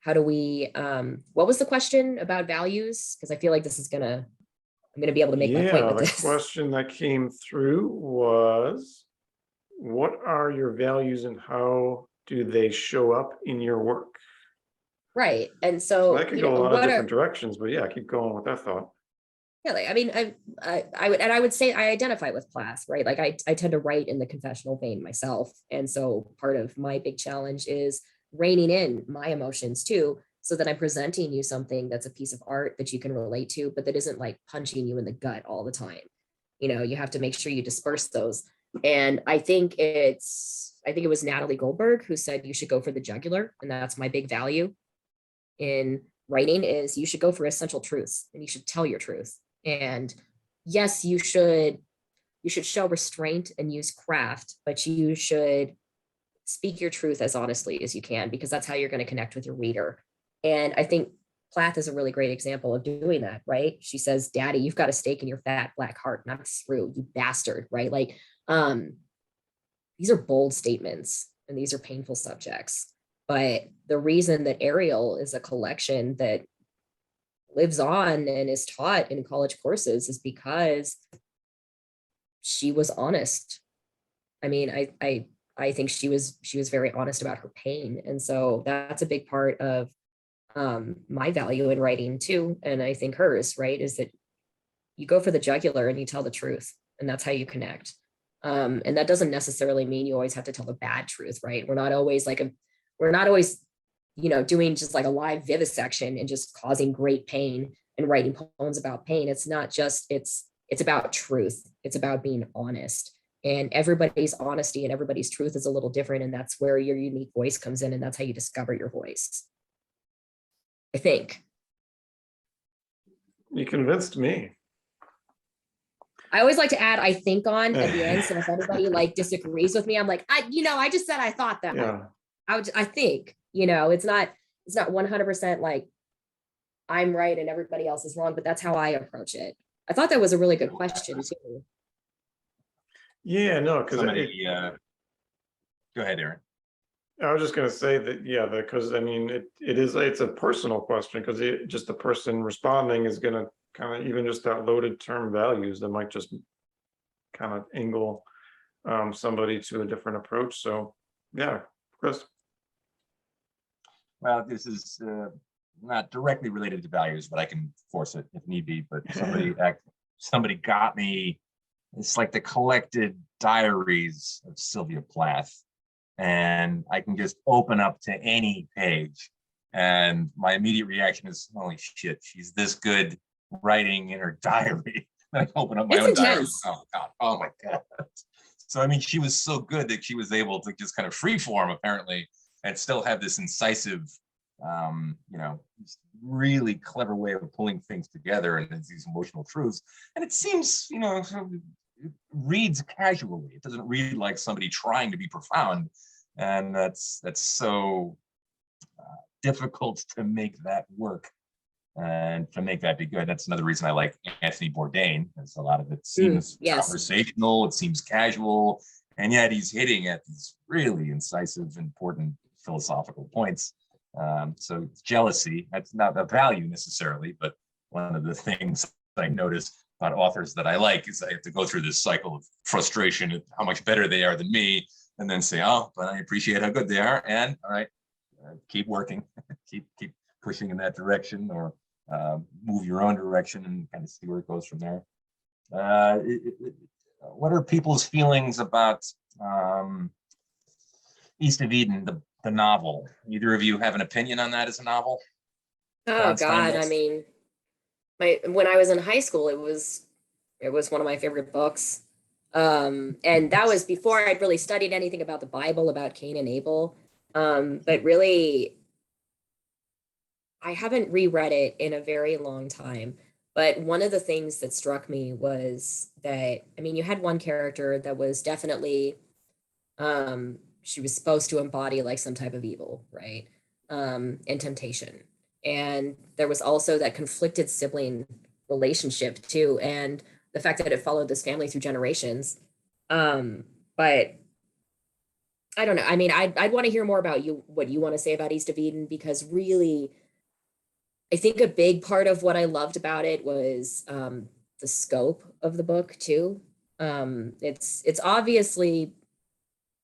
how do we, what was the question about values? Because I feel like I'm gonna be able to make my point Yeah, with the this. question that came through was, what are your values and how do they show up in your work? Right. And So so, that could go a lot of what are, different directions, but yeah, keep going with that thought. yeah, like, I mean, I would say I identify with class, right? Like I tend to write in the confessional vein myself. And so part of my big challenge is reining in my emotions too, so that I'm presenting you something that's a piece of art that you can relate to, but that isn't like punching you in the gut all the time. You have to make sure you disperse those. And I think it was Natalie Goldberg who said you should go for the jugular. And that's my big value in writing is you should go for essential truths and you should tell your truth. And yes, you should show restraint and use craft, but you should speak your truth as honestly as you can, because that's how you're going to connect with your reader. And I think Plath is a really great example of doing that, right? She says, Daddy, you've got a stake in your fat black heart, and I'm through, you bastard, right? Like, these are bold statements and these are painful subjects. But the reason that Ariel is a collection that lives on and is taught in college courses is because she was honest. I mean, I think she was very honest about her pain. And so that's a big part of my value in writing too. And I think hers, right, is that you go for the jugular and you tell the truth, and that's how you connect. And that doesn't necessarily mean you always have to tell the bad truth, right? We're not always, doing just like a live vivisection and just causing great pain and writing poems about pain. It's not just, it's about truth. It's about being honest. And everybody's honesty and everybody's truth is a little different. And that's where your unique voice comes in. And that's how you discover your voice, I think. You convinced me. I always like to add "I think" on at the end. So if anybody like disagrees with me, I'm like, I just said I thought that. Yeah. I think, it's not 100% like I'm right and everybody else is wrong, but that's how I approach it. I thought that was a really good question too. Yeah, no, because Go ahead, Aaron. I was just going to say that, yeah, because I mean, it's a personal question, because just the person responding is going to kind of, even just that loaded term values, that might just kind of angle somebody to a different approach. So yeah, Chris. Well, this is not directly related to values, but I can force it if need be. But somebody got me. It's like the collected diaries of Sylvia Plath, and I can just open up to any page, and my immediate reaction is, "Holy shit, she's this good writing in her diary." I open up my own diary. Oh God! Oh my God! So I mean, she was so good that she was able to just kind of freeform, apparently, and still have this incisive, really clever way of pulling things together and these emotional truths. And it seems, it reads casually. It doesn't read like somebody trying to be profound, and that's so difficult to make that work and to make that be good. That's another reason I like Anthony Bourdain, because a lot of it seems conversational, it seems casual, and yet he's hitting at these really incisive, important philosophical points. So jealousy, that's not a value necessarily, but one of the things I notice about authors that I like is I have to go through this cycle of frustration at how much better they are than me, and then say, oh, but I appreciate how good they are, and all right, keep working, keep pushing in that direction, or move your own direction and kind of see where it goes from there. What are people's feelings about East of Eden, the novel? Either of you have an opinion on that as a novel? Oh God, I mean, when I was in high school, it was one of my favorite books. And that was before I'd really studied anything about the Bible, about Cain and Abel. But really, I haven't reread it in a very long time. But one of the things that struck me was that, I mean, you had one character that was definitely, she was supposed to embody like some type of evil, right? And temptation. And there was also that conflicted sibling relationship too. And the fact that it followed this family through generations. But I don't know. I mean, I'd want to hear more about you, what you want to say about East of Eden, because really, I think a big part of what I loved about it was the scope of the book too. It's obviously,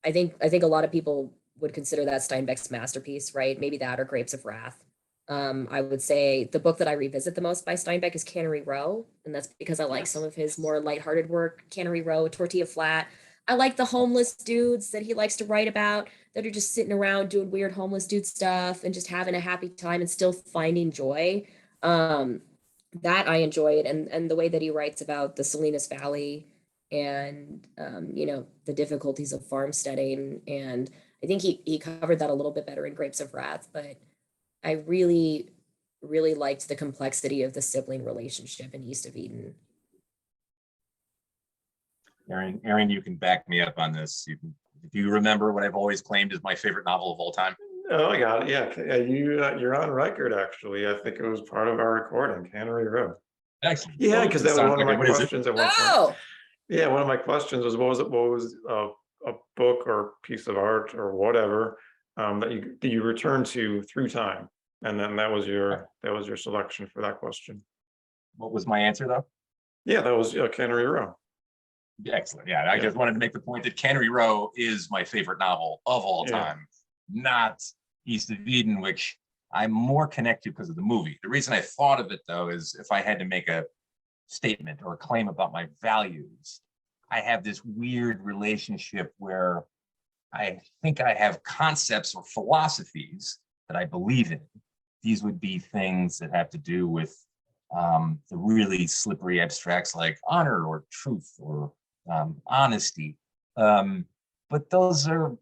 I think a lot of people would consider that Steinbeck's masterpiece, right? Maybe that or Grapes of Wrath. I would say the book that I revisit the most by Steinbeck is Cannery Row, and that's because I like some of his more lighthearted work. Cannery Row, Tortilla Flat. I like the homeless dudes that he likes to write about that are just sitting around doing weird homeless dude stuff and just having a happy time and still finding joy. Um, that I enjoyed, and the way that he writes about the Salinas Valley and the difficulties of farmsteading, and I think he covered that a little bit better in Grapes of Wrath, but I really really liked the complexity of the sibling relationship in East of Eden. Aaron, you can back me up on this. If you remember what I've always claimed is my favorite novel of all time. Oh, I got it. Yeah, you're on record, actually. I think it was part of our recording, Cannery Row. Excellent. Yeah, Well, because it that was sounds one of like my it. What is it? questions at one point. Oh, Yeah, one of my questions was, what was a book or piece of art or whatever that you return to through time? And then that was your selection for that question. What was my answer though? Yeah, that was Cannery Row. Excellent. Yeah, I just wanted to make the point that Cannery Row is my favorite novel of all time, not East of Eden, which I'm more connected because of the movie. The reason I thought of it though is if I had to make a statement or a claim about my values, I have this weird relationship where I think I have concepts or philosophies that I believe in. These would be things that have to do with the really slippery abstracts like honor or truth or honesty. But those are,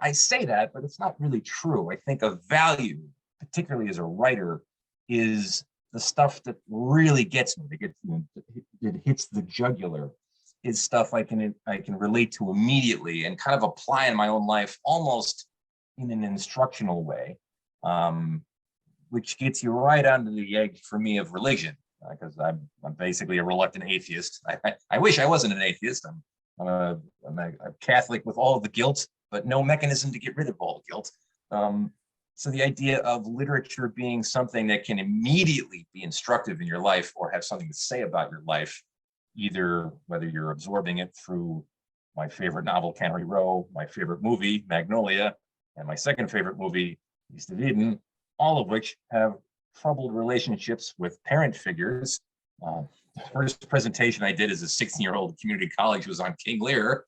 I say that, but it's not really true. I think a value, particularly as a writer, is the stuff that really gets me, it hits the jugular, is stuff I can relate to immediately and kind of apply in my own life almost in an instructional way, which gets you right onto the edge for me of religion, because I'm basically a reluctant atheist. I wish I wasn't an atheist. I'm a Catholic with all of the guilt, but no mechanism to get rid of all the guilt. So the idea of literature being something that can immediately be instructive in your life or have something to say about your life, either whether you're absorbing it through my favorite novel, Cannery Row, my favorite movie, Magnolia, and my second favorite movie, East of Eden, all of which have troubled relationships with parent figures. The first presentation I did as a 16-year-old community college was on King Lear,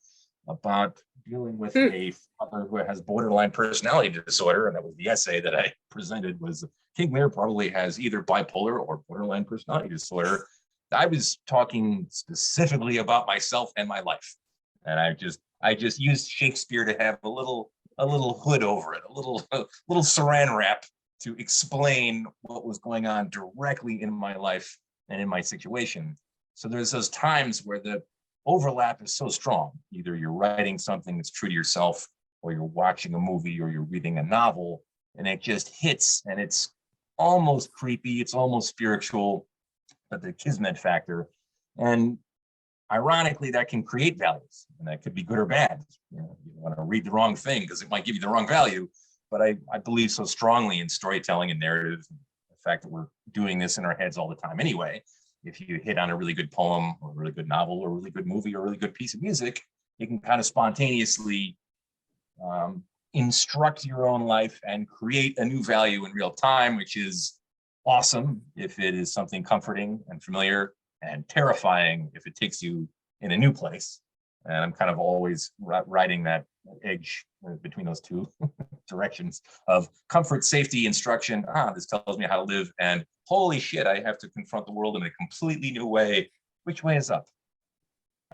about dealing with a father who has borderline personality disorder, and that was the essay that I presented. Was King Lear probably has either bipolar or borderline personality disorder. I was talking specifically about myself and my life, and I just used Shakespeare to have a little hood over it, a little saran wrap to explain what was going on directly in my life and in my situation. So there's those times where the overlap is so strong. Either you're writing something that's true to yourself, or you're watching a movie, or you're reading a novel, and it just hits, and it's almost creepy, it's almost spiritual, but the kismet factor. And ironically, that can create values, and that could be good or bad. You want to read the wrong thing because it might give you the wrong value. But I believe so strongly in storytelling and narrative, the fact that we're doing this in our heads all the time anyway. If you hit on a really good poem or a really good novel or a really good movie or a really good piece of music, you can kind of spontaneously instruct your own life and create a new value in real time, which is awesome if it is something comforting and familiar, and terrifying if it takes you in a new place. And I'm kind of always riding that edge between those two directions of comfort, safety, instruction. This tells me how to live, and holy shit, I have to confront the world in a completely new way. Which way is up?